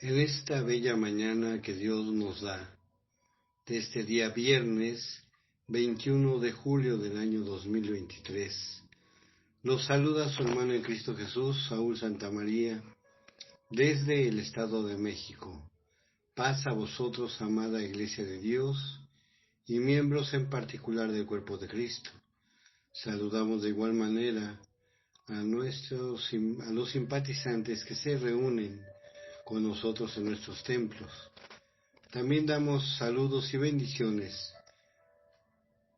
En esta bella mañana que Dios nos da, de este día viernes 21 de julio del año 2023, los saluda su hermano en Cristo Jesús, Saúl Santamaría, desde el Estado de México. Paz a vosotros, amada Iglesia de Dios, y miembros en particular del Cuerpo de Cristo. Saludamos de igual manera a los simpatizantes que se reúnen con nosotros en nuestros templos. También damos saludos y bendiciones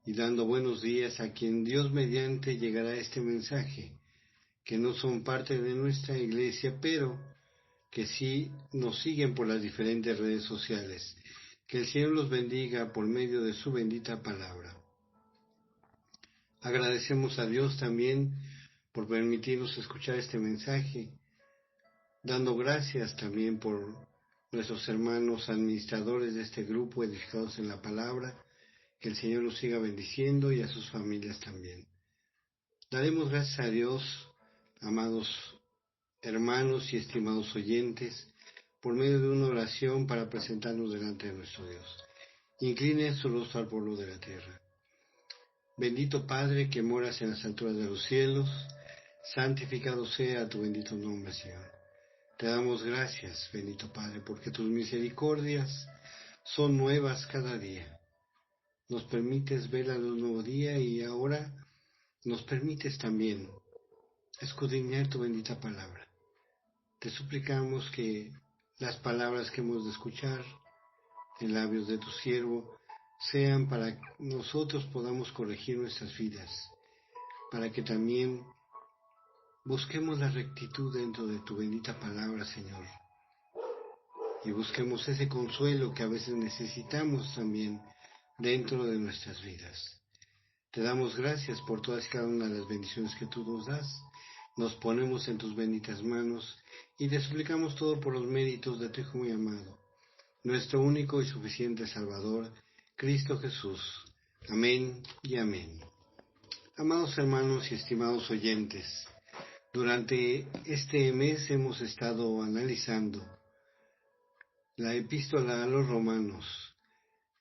y dando buenos días a quien Dios mediante llegará este mensaje, que no son parte de nuestra iglesia, pero que sí nos siguen por las diferentes redes sociales. Que el Señor los bendiga por medio de su bendita palabra. Agradecemos a Dios también por permitirnos escuchar este mensaje, dando gracias también por nuestros hermanos administradores de este grupo, edificados en la palabra. Que el Señor los siga bendiciendo y a sus familias también. Daremos gracias a Dios, amados hermanos y estimados oyentes, por medio de una oración para presentarnos delante de nuestro Dios. Incline su rostro al polvo de la tierra. Bendito Padre que moras en las alturas de los cielos, santificado sea tu bendito nombre, Señor. Te damos gracias, bendito Padre, porque tus misericordias son nuevas cada día. Nos permites ver a luz nuevo día y ahora nos permites también escudriñar tu bendita palabra. Te suplicamos que las palabras que hemos de escuchar en labios de tu siervo sean para que nosotros podamos corregir nuestras vidas, para que también busquemos la rectitud dentro de tu bendita palabra, Señor, y busquemos ese consuelo que a veces necesitamos también dentro de nuestras vidas. Te damos gracias por todas y cada una de las bendiciones que tú nos das. Nos ponemos en tus benditas manos y te suplicamos todo por los méritos de tu Hijo muy amado, nuestro único y suficiente Salvador, Cristo Jesús. Amén y amén. Amados hermanos y estimados oyentes, durante este mes hemos estado analizando la epístola a los Romanos.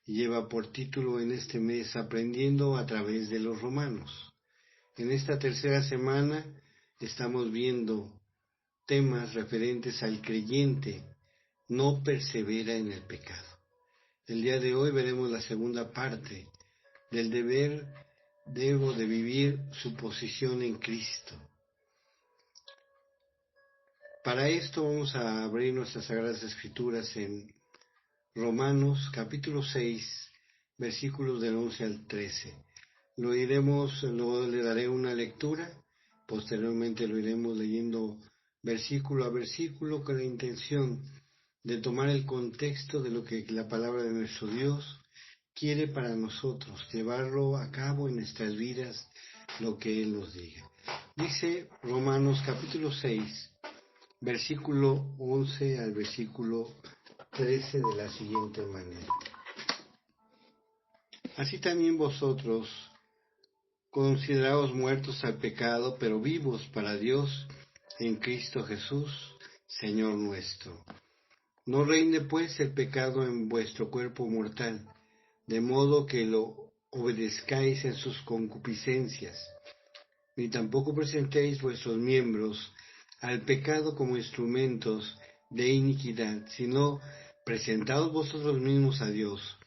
Lleva por título en este mes Aprendiendo a través de los Romanos. En esta tercera semana estamos viendo temas referentes al creyente no persevera en el pecado. El día de hoy veremos la segunda parte del debo de vivir su posición en Cristo. Para esto vamos a abrir nuestras Sagradas Escrituras en Romanos capítulo 6, versículos del 11 al 13. Luego le daré una lectura, posteriormente lo iremos leyendo versículo a versículo con la intención de tomar el contexto de lo que la palabra de nuestro Dios quiere para nosotros, llevarlo a cabo en nuestras vidas, lo que Él nos diga. Dice Romanos capítulo 6, versículo 11 al versículo 13 de la siguiente manera. Así también vosotros, consideraos muertos al pecado, pero vivos para Dios en Cristo Jesús, Señor nuestro. No reine pues el pecado en vuestro cuerpo mortal, de modo que lo obedezcáis en sus concupiscencias, ni tampoco presentéis vuestros miembros al pecado como instrumentos de iniquidad, sino presentaos vosotros mismos a Dios,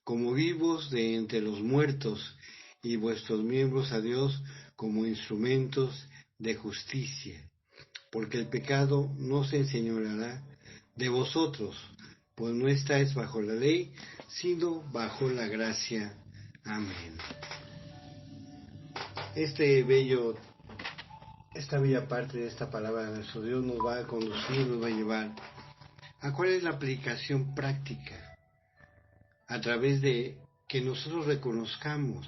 como vivos de entre los muertos, y vuestros miembros a Dios como instrumentos de justicia. Porque el pecado no se enseñoreará de vosotros, pues no estáis bajo la ley, sino bajo la gracia. Amén. Esta bella parte de esta palabra de nuestro Dios nos va a conducir, nos va a llevar a cuál es la aplicación práctica, a través de que nosotros reconozcamos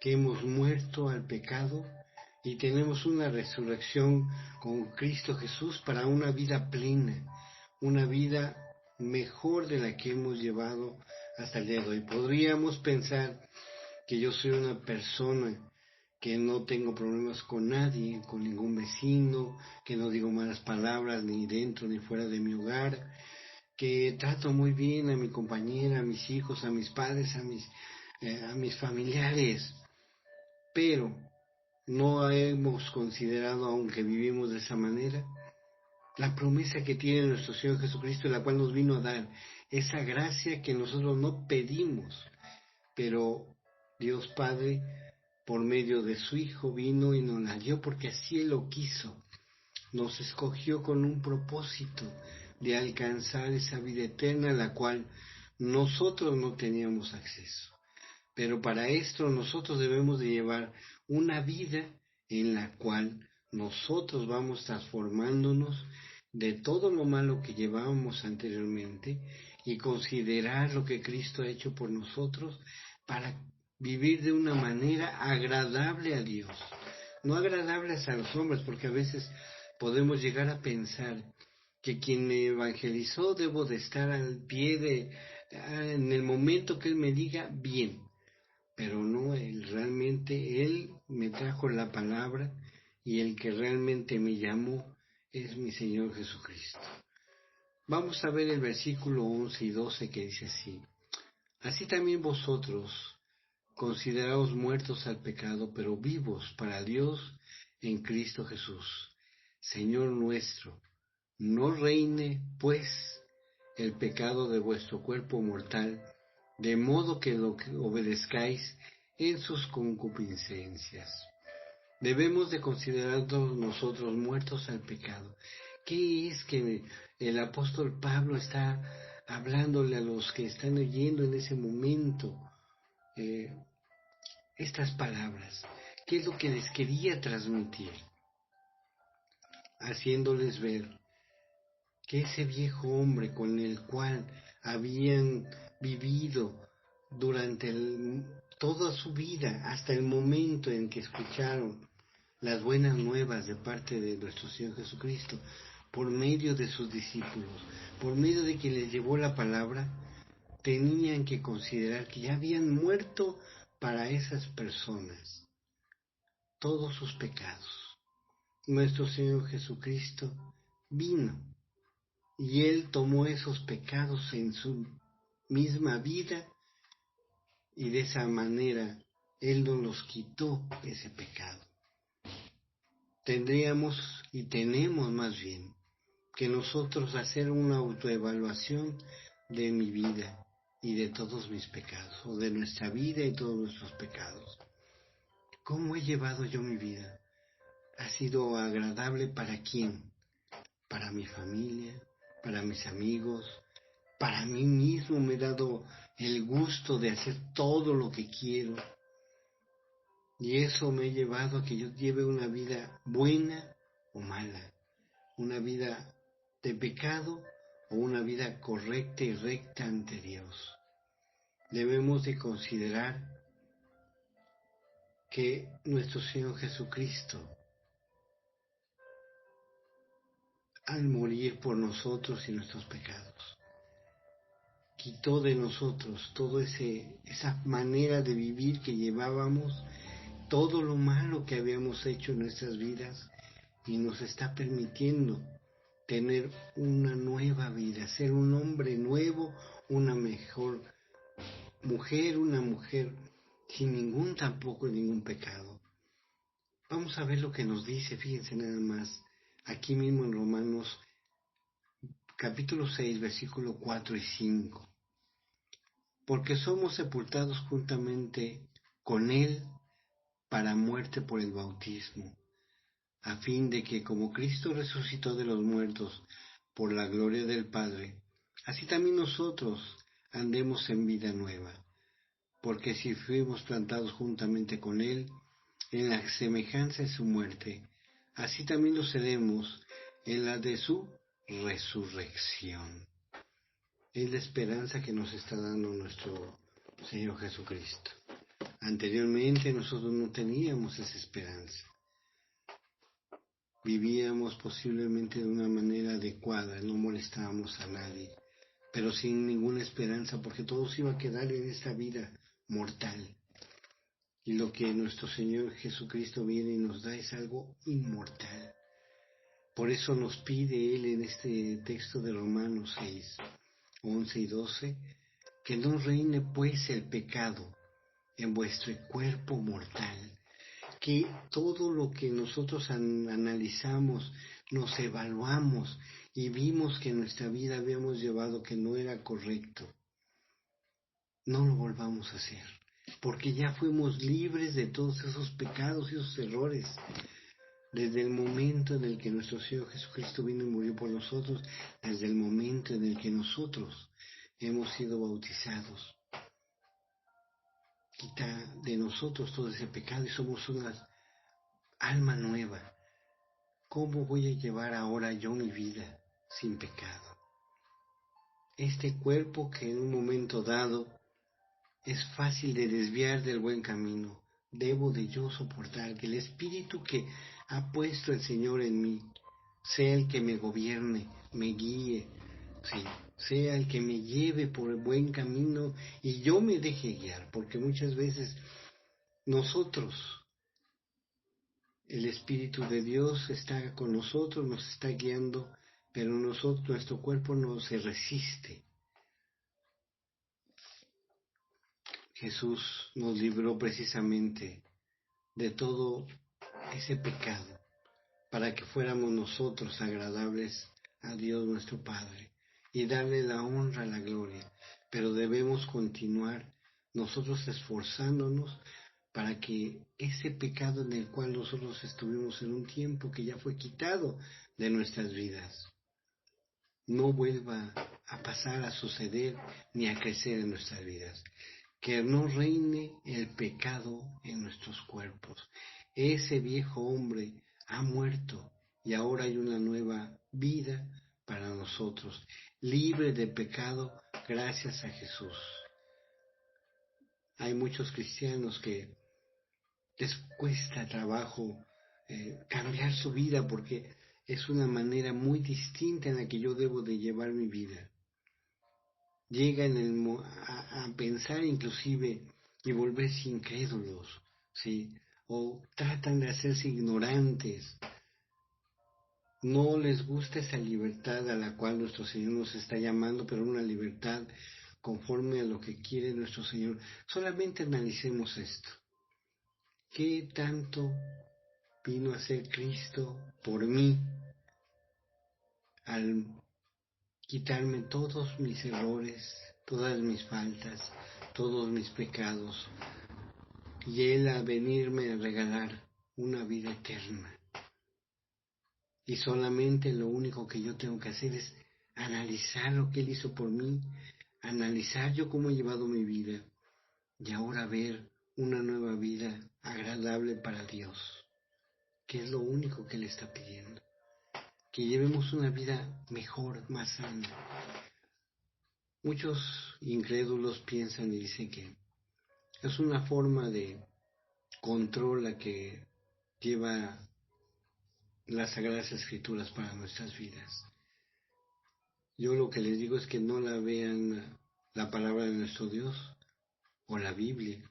que hemos muerto al pecado y tenemos una resurrección con Cristo Jesús para una vida plena, una vida mejor de la que hemos llevado hasta el día de hoy. Podríamos pensar que yo soy una persona que no tengo problemas con nadie, con ningún vecino, que no digo malas palabras ni dentro ni fuera de mi hogar, que trato muy bien a mi compañera, a mis hijos, a mis padres, a mis familiares, pero no hemos considerado, aunque vivimos de esa manera, la promesa que tiene nuestro Señor Jesucristo, la cual nos vino a dar, esa gracia que nosotros no pedimos, pero Dios Padre, por medio de su Hijo, vino y nos la dio porque así Él lo quiso. Nos escogió con un propósito de alcanzar esa vida eterna a la cual nosotros no teníamos acceso. Pero para esto nosotros debemos de llevar una vida en la cual nosotros vamos transformándonos de todo lo malo que llevábamos anteriormente y considerar lo que Cristo ha hecho por nosotros para vivir de una manera agradable a Dios. No agradables a los hombres, porque a veces podemos llegar a pensar que quien me evangelizó debo de estar al pie en el momento que Él me diga bien, pero no, Él me trajo la palabra y el que realmente me llamó es mi Señor Jesucristo. Vamos a ver el versículo 11 y 12 que dice así: así también vosotros consideraos muertos al pecado, pero vivos para Dios en Cristo Jesús, Señor nuestro. No reine, pues, el pecado de vuestro cuerpo mortal, de modo que lo que obedezcáis en sus concupiscencias. Debemos de considerarnos nosotros muertos al pecado. ¿Qué es que el apóstol Pablo está hablándole a los que están oyendo en ese momento estas palabras? ¿Qué es lo que les quería transmitir? Haciéndoles ver que ese viejo hombre con el cual habían vivido durante toda su vida, hasta el momento en que escucharon las buenas nuevas de parte de nuestro Señor Jesucristo, por medio de sus discípulos, por medio de quien les llevó la palabra, tenían que considerar que ya habían muerto para esas personas todos sus pecados. Nuestro Señor Jesucristo vino y Él tomó esos pecados en su misma vida y de esa manera Él nos los quitó ese pecado. Tendríamos y tenemos más bien que nosotros hacer una autoevaluación de mi vida y de todos mis pecados, o de nuestra vida y todos nuestros pecados. ¿Cómo he llevado yo mi vida? ¿Ha sido agradable para quién? Para mi familia, para mis amigos, para mí mismo. Me he dado el gusto de hacer todo lo que quiero. Y eso me ha llevado a que yo lleve una vida buena o mala, una vida de pecado o una vida correcta y recta ante Dios. Debemos de considerar que nuestro Señor Jesucristo, al morir por nosotros y nuestros pecados, quitó de nosotros toda esa manera de vivir que llevábamos, todo lo malo que habíamos hecho en nuestras vidas, y nos está permitiendo tener una nueva vida, ser un hombre nuevo, una mejor mujer, una mujer sin ningún pecado. Vamos a ver lo que nos dice, fíjense nada más, aquí mismo en Romanos capítulo 6, versículo 4 y 5. Porque somos sepultados juntamente con Él para muerte por el bautismo, a fin de que como Cristo resucitó de los muertos por la gloria del Padre, así también nosotros andemos en vida nueva. Porque si fuimos plantados juntamente con Él en la semejanza de su muerte, así también lo seremos en la de su resurrección. Es la esperanza que nos está dando nuestro Señor Jesucristo. Anteriormente nosotros no teníamos esa esperanza. Vivíamos posiblemente de una manera adecuada, no molestábamos a nadie, pero sin ninguna esperanza, porque todo se iba a quedar en esta vida mortal. Y lo que nuestro Señor Jesucristo viene y nos da es algo inmortal. Por eso nos pide Él en este texto de Romanos 6, 11 y 12, que no reine pues el pecado en vuestro cuerpo mortal, que todo lo que nosotros analizamos, nos evaluamos y vimos que en nuestra vida habíamos llevado que no era correcto, no lo volvamos a hacer, porque ya fuimos libres de todos esos pecados y esos errores. Desde el momento en el que nuestro Señor Jesucristo vino y murió por nosotros, desde el momento en el que nosotros hemos sido bautizados, quita de nosotros todo ese pecado y somos una alma nueva. ¿Cómo voy a llevar ahora yo mi vida sin pecado? Este cuerpo que en un momento dado es fácil de desviar del buen camino, debo de yo soportar que el Espíritu que ha puesto el Señor en mí sea el que me gobierne, me guíe, sí, sea el que me lleve por el buen camino y yo me deje guiar, porque muchas veces nosotros, el Espíritu de Dios está con nosotros, nos está guiando, pero nosotros, nuestro cuerpo no se resiste. Jesús nos libró precisamente de todo ese pecado, para que fuéramos nosotros agradables a Dios nuestro Padre y darle la honra, la gloria. Pero debemos continuar nosotros esforzándonos para que ese pecado en el cual nosotros estuvimos en un tiempo que ya fue quitado de nuestras vidas, no vuelva a pasar, a suceder, ni a crecer en nuestras vidas. Que no reine el pecado en nuestros cuerpos. Ese viejo hombre ha muerto y ahora hay una nueva vida para nosotros, libre de pecado gracias a Jesús. Hay muchos cristianos que les cuesta trabajo cambiar su vida porque es una manera muy distinta en la que yo debo de llevar mi vida. Llegan a pensar inclusive y volverse incrédulos, ¿sí? O tratan de hacerse ignorantes. No les gusta esa libertad a la cual nuestro Señor nos está llamando, pero una libertad conforme a lo que quiere nuestro Señor. Solamente analicemos esto. ¿Qué tanto vino a ser Cristo por mí al quitarme todos mis errores, todas mis faltas, todos mis pecados, y Él a venirme a regalar una vida eterna? Y solamente lo único que yo tengo que hacer es analizar lo que Él hizo por mí, analizar yo cómo he llevado mi vida, y ahora ver una nueva vida agradable para Dios, que es lo único que Él está pidiendo. Que llevemos una vida mejor, más sana. Muchos incrédulos piensan y dicen que es una forma de control la que lleva las Sagradas Escrituras para nuestras vidas. Yo lo que les digo es que no la vean la palabra de nuestro Dios o la Biblia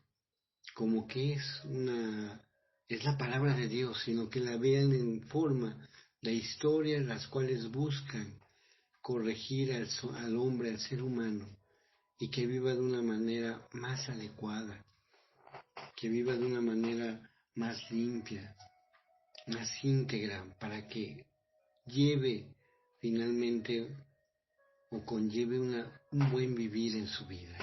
como que es la palabra de Dios, sino que la vean en forma de historias las cuales buscan corregir al hombre, al ser humano, y que viva de una manera más adecuada, que viva de una manera más limpia, más íntegra, para que lleve finalmente o conlleve un buen vivir en su vida.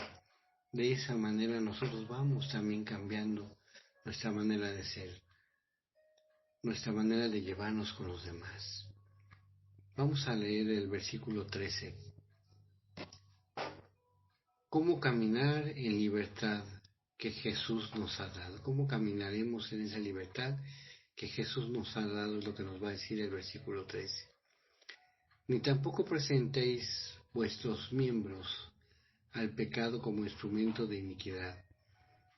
De esa manera nosotros vamos también cambiando nuestra manera de ser, nuestra manera de llevarnos con los demás. Vamos a leer el versículo 13. ¿Cómo caminar en libertad que Jesús nos ha dado? ¿Cómo caminaremos en esa libertad que Jesús nos ha dado? Es lo que nos va a decir el versículo 13. Ni tampoco presentéis vuestros miembros al pecado como instrumento de iniquidad,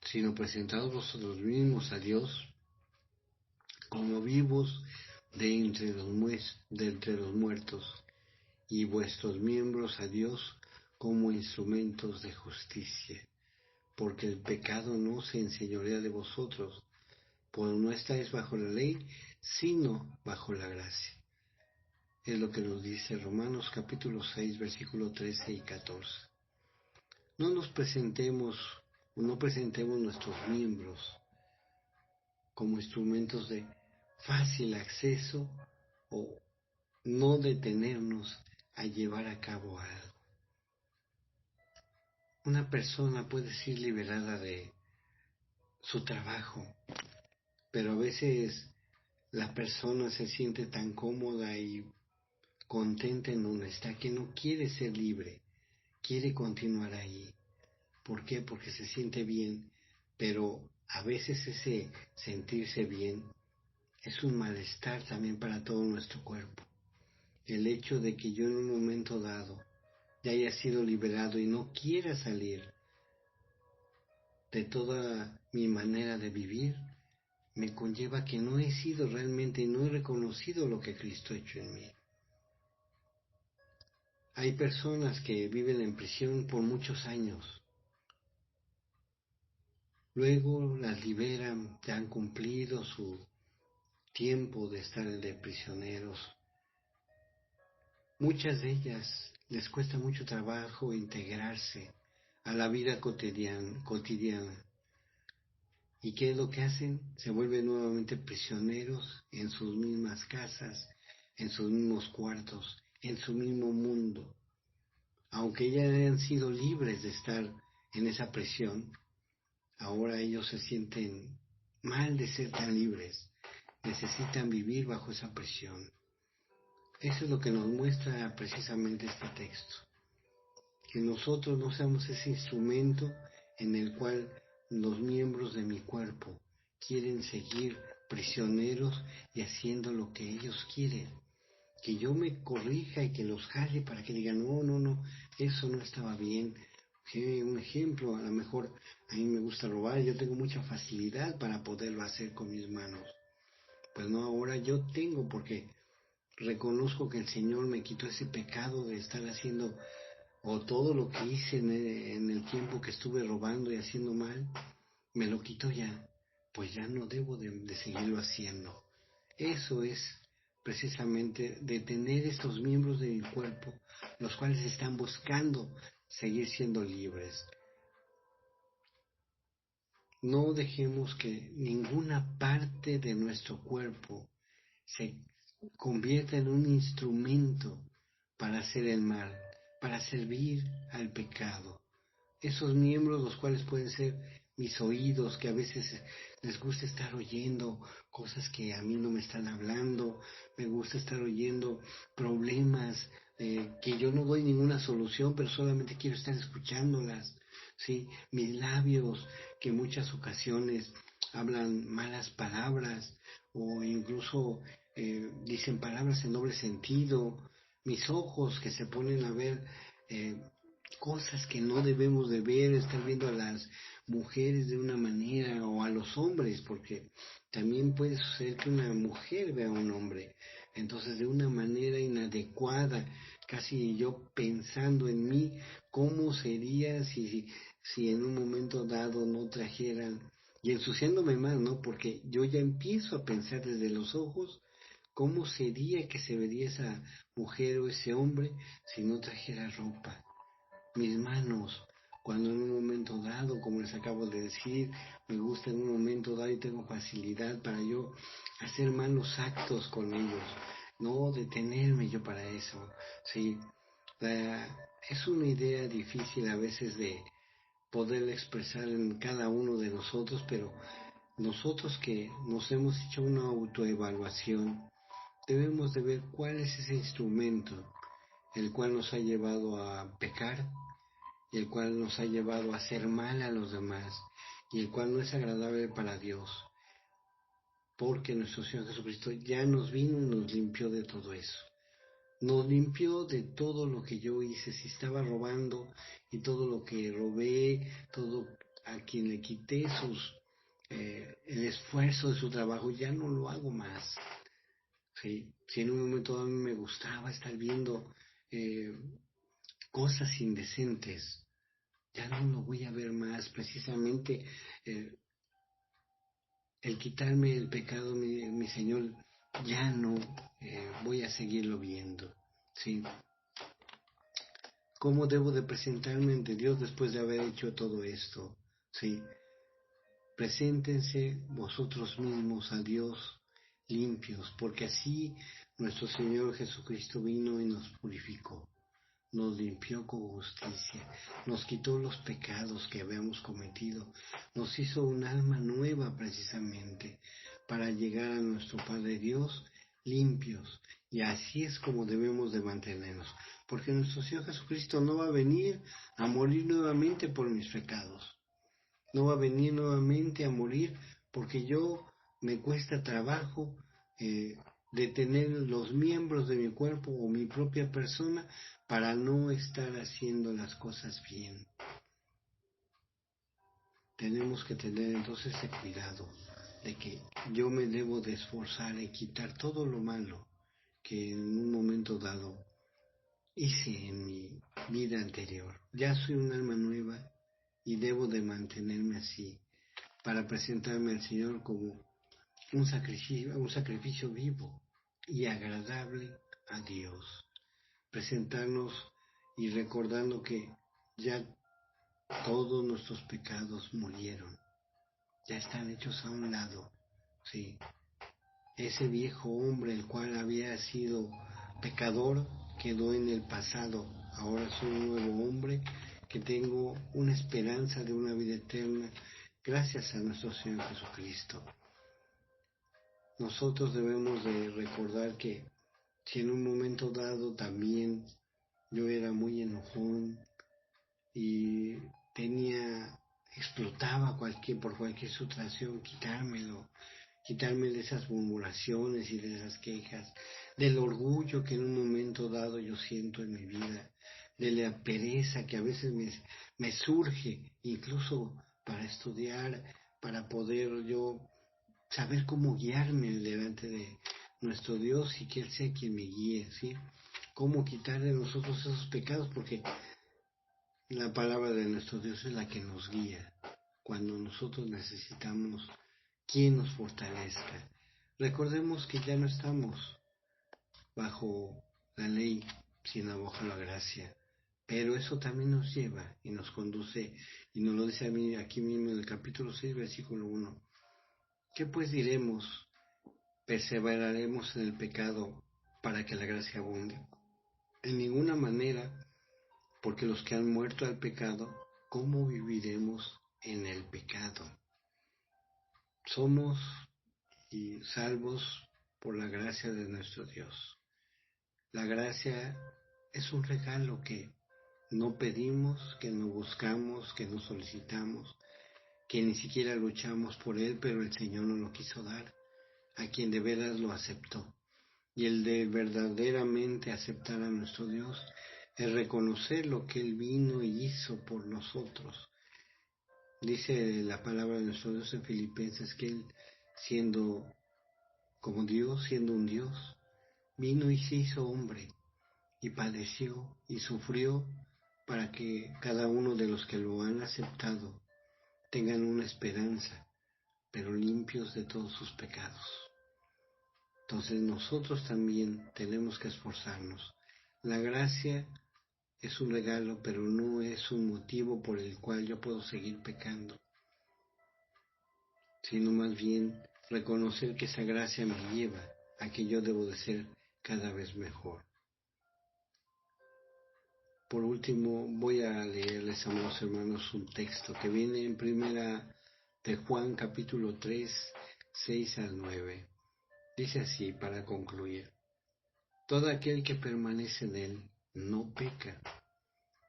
sino presentaos vosotros mismos a Dios como vivos de entre los muertos, y vuestros miembros a Dios como instrumentos de justicia, porque el pecado no se enseñorea de vosotros, pues no estáis bajo la ley, sino bajo la gracia. Es lo que nos dice Romanos capítulo 6, versículo 13 y 14. No nos presentemos o no presentemos nuestros miembros como instrumentos de fácil acceso o no detenernos a llevar a cabo algo. Una persona puede ser liberada de su trabajo, pero a veces la persona se siente tan cómoda y contenta en donde está que no quiere ser libre, quiere continuar ahí. ¿Por qué? Porque se siente bien, pero a veces ese sentirse bien es un malestar también para todo nuestro cuerpo. El hecho de que yo en un momento dado ya haya sido liberado y no quiera salir de toda mi manera de vivir, me conlleva que no he sido realmente y no he reconocido lo que Cristo ha hecho en mí. Hay personas que viven en prisión por muchos años. Luego las liberan, ya han cumplido su tiempo de estar de prisioneros. Muchas de ellas les cuesta mucho trabajo integrarse a la vida cotidiana. ¿Y qué es lo que hacen? Se vuelven nuevamente prisioneros en sus mismas casas, en sus mismos cuartos, en su mismo mundo. Aunque ya hayan sido libres de estar en esa prisión, ahora ellos se sienten mal de ser tan libres, necesitan vivir bajo esa presión. Eso es lo que nos muestra precisamente este texto, que nosotros no seamos ese instrumento en el cual los miembros de mi cuerpo quieren seguir prisioneros y haciendo lo que ellos quieren. Que yo me corrija y que los jale para que digan, no, eso no estaba bien. Un ejemplo, a lo mejor a mí me gusta robar, yo tengo mucha facilidad para poderlo hacer con mis manos. Pues no, ahora yo tengo, porque reconozco que el Señor me quitó ese pecado de estar haciendo, o todo lo que hice en el tiempo que estuve robando y haciendo mal, me lo quitó ya. Pues ya no debo de seguirlo haciendo. Eso es precisamente detener estos miembros de mi cuerpo, los cuales están buscando seguir siendo libres. No dejemos que ninguna parte de nuestro cuerpo se convierta en un instrumento para hacer el mal, para servir al pecado. Esos miembros, los cuales pueden ser mis oídos, que a veces les gusta estar oyendo cosas que a mí no me están hablando, me gusta estar oyendo problemas que yo no doy ninguna solución, pero solamente quiero estar escuchándolas, ¿sí? Mis labios, que en muchas ocasiones hablan malas palabras o incluso dicen palabras en doble sentido, mis ojos que se ponen a ver eh, cosas que no debemos de ver, estar viendo a las mujeres de una manera o a los hombres, porque también puede suceder que una mujer vea a un hombre, entonces de una manera inadecuada, casi yo pensando en mí, cómo sería si en un momento dado no trajeran, y ensuciándome más, ¿no? Porque yo ya empiezo a pensar desde los ojos, cómo sería que se vería esa mujer o ese hombre si no trajera ropa. Mis manos, cuando en un momento dado, como les acabo de decir, me gusta en un momento dado y tengo facilidad para yo hacer malos actos con ellos, no detenerme yo para eso, sí. Es una idea difícil a veces de poder expresar en cada uno de nosotros, pero nosotros que nos hemos hecho una autoevaluación, debemos de ver cuál es ese instrumento el cual nos ha llevado a pecar y el cual nos ha llevado a hacer mal a los demás y el cual no es agradable para Dios, porque nuestro Señor Jesucristo ya nos vino y nos limpió de todo eso. Nos limpió de todo lo que yo hice, si estaba robando y todo lo que robé, todo a quien le quité el esfuerzo de su trabajo, ya no lo hago más. ¿Sí? Si en un momento a mí me gustaba estar viendo eh, cosas indecentes, ya no lo voy a ver más. Precisamente eh, el quitarme el pecado, mi Señor ya no voy a seguirlo viendo, ¿sí? ¿Cómo debo de presentarme ante Dios después de haber hecho todo esto? ¿Sí? Preséntense vosotros mismos a Dios limpios, porque así nuestro Señor Jesucristo vino y nos purificó, nos limpió con justicia, nos quitó los pecados que habíamos cometido, nos hizo un alma nueva precisamente para llegar a nuestro Padre Dios limpios. Y así es como debemos de mantenernos, porque nuestro Señor Jesucristo no va a venir a morir nuevamente por mis pecados, no va a venir nuevamente a morir porque yo me cuesta trabajo detener los miembros de mi cuerpo o mi propia persona para no estar haciendo las cosas bien. Tenemos que tener entonces ese cuidado de que yo me debo de esforzar en quitar todo lo malo que en un momento dado hice en mi vida anterior. Ya soy un alma nueva y debo de mantenerme así para presentarme al Señor como un sacrificio vivo y agradable a Dios. Presentarnos y recordando que ya todos nuestros pecados murieron, ya están hechos a un lado, ¿sí? Ese viejo hombre, el cual había sido pecador, quedó en el pasado. Ahora soy un nuevo hombre que tengo una esperanza de una vida eterna gracias a nuestro Señor Jesucristo. Nosotros debemos de recordar que si en un momento dado también yo era muy enojón y explotaba por cualquier situación, quitarme de esas murmuraciones y de esas quejas, del orgullo que en un momento dado yo siento en mi vida, de la pereza que a veces me surge incluso para estudiar, para poder yo saber cómo guiarme delante de nuestro Dios y que Él sea quien me guíe, ¿sí? Cómo quitar de nosotros esos pecados, porque la palabra de nuestro Dios es la que nos guía cuando nosotros necesitamos quien nos fortalezca. Recordemos que ya no estamos bajo la ley, sino bajo la gracia. Pero eso también nos lleva y nos conduce, y nos lo dice a mí aquí mismo en el capítulo 6, versículo 1. ¿Qué pues diremos? ¿Perseveraremos en el pecado para que la gracia abunde? En ninguna manera, porque los que han muerto al pecado, ¿cómo viviremos en el pecado? Somos y salvos por la gracia de nuestro Dios. La gracia es un regalo que no pedimos, que no buscamos, que no solicitamos, que ni siquiera luchamos por él, pero el Señor nos lo quiso dar a quien de veras lo aceptó. Y el de verdaderamente aceptar a nuestro Dios es reconocer lo que Él vino y hizo por nosotros. Dice la palabra de nuestro Dios en Filipenses que Él, siendo como Dios, siendo un Dios, vino y se hizo hombre y padeció y sufrió para que cada uno de los que lo han aceptado tengan una esperanza, pero limpios de todos sus pecados. Entonces nosotros también tenemos que esforzarnos. La gracia es un regalo, pero no es un motivo por el cual yo puedo seguir pecando, sino más bien reconocer que esa gracia me lleva a que yo debo de ser cada vez mejor. Por último, voy a leerles, amados hermanos, un texto que viene en primera de Juan capítulo 3, 6 al 9. Dice así para concluir: todo aquel que permanece en él no peca.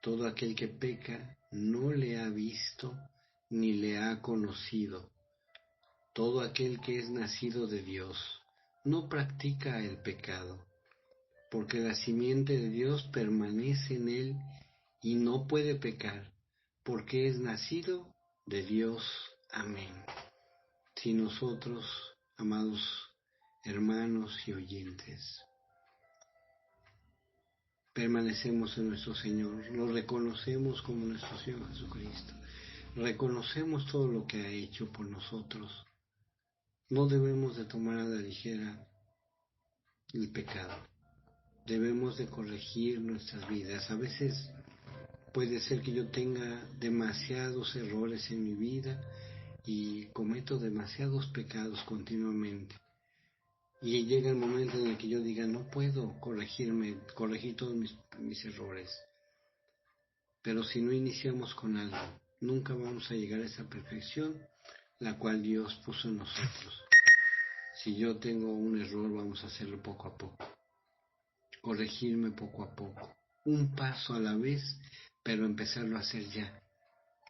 Todo aquel que peca no le ha visto ni le ha conocido. Todo aquel que es nacido de Dios no practica el pecado, porque la simiente de Dios permanece en él y no puede pecar, porque es nacido de Dios. Amén. Si nosotros, amados hermanos y oyentes, permanecemos en nuestro Señor, lo reconocemos como nuestro Señor Jesucristo, reconocemos todo lo que ha hecho por nosotros, no debemos de tomar a la ligera el pecado. Debemos de corregir nuestras vidas. A veces puede ser que yo tenga demasiados errores en mi vida y cometo demasiados pecados continuamente. Y llega el momento en el que yo diga, no puedo corregir todos mis errores. Pero si no iniciamos con algo, nunca vamos a llegar a esa perfección, la cual Dios puso en nosotros. Si yo tengo un error, vamos a hacerlo poco a poco. Corregirme poco a poco. Un paso a la vez, pero empezarlo a hacer ya.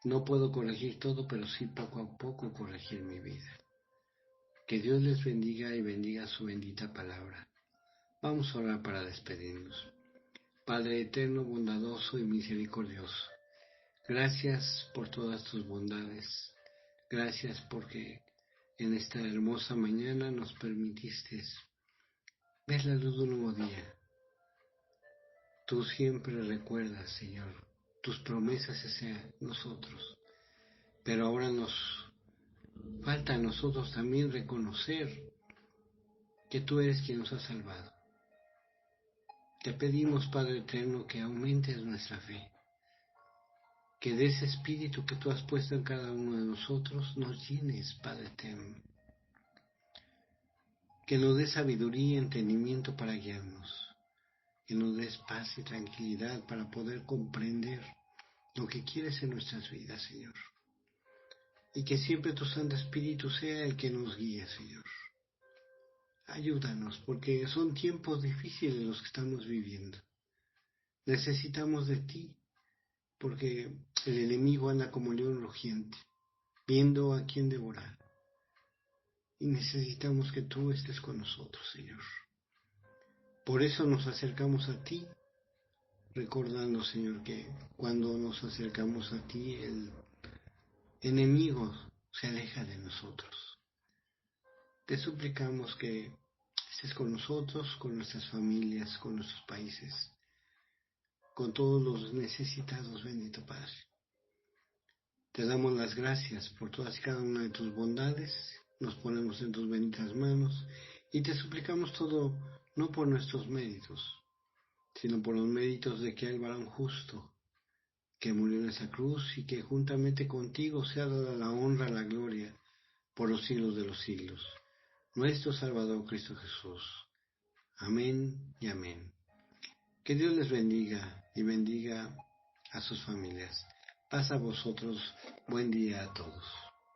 No puedo corregir todo, pero sí poco a poco corregir mi vida. Que Dios les bendiga y bendiga su bendita palabra. Vamos a orar para despedirnos. Padre eterno, bondadoso y misericordioso, gracias por todas tus bondades. Gracias porque en esta hermosa mañana nos permitiste ver la luz de un nuevo día. Tú siempre recuerdas, Señor, tus promesas hacia nosotros. Pero ahora nos falta a nosotros también reconocer que tú eres quien nos ha salvado. Te pedimos, Padre eterno, que aumentes nuestra fe, que de ese espíritu que tú has puesto en cada uno de nosotros nos llenes, Padre eterno, que nos des sabiduría y entendimiento para guiarnos, que nos des paz y tranquilidad para poder comprender lo que quieres en nuestras vidas, Señor, y que siempre tu Santo Espíritu sea el que nos guíe, Señor. Ayúdanos, porque son tiempos difíciles los que estamos viviendo. Necesitamos de ti, porque el enemigo anda como león rugiente, viendo a quién devorar. Y necesitamos que tú estés con nosotros, Señor. Por eso nos acercamos a ti, recordando, Señor, que cuando nos acercamos a ti, el enemigo se aleja de nosotros. Te suplicamos que estés con nosotros, con nuestras familias, con nuestros países, con todos los necesitados, bendito Padre. Te damos las gracias por todas y cada una de tus bondades, nos ponemos en tus benditas manos y te suplicamos todo, no por nuestros méritos, sino por los méritos de aquel varón justo que murió en esa cruz y que juntamente contigo sea dada la honra, la gloria por los siglos de los siglos. Nuestro Salvador Cristo Jesús. Amén y amén. Que Dios les bendiga y bendiga a sus familias. Paz a vosotros. Buen día a todos.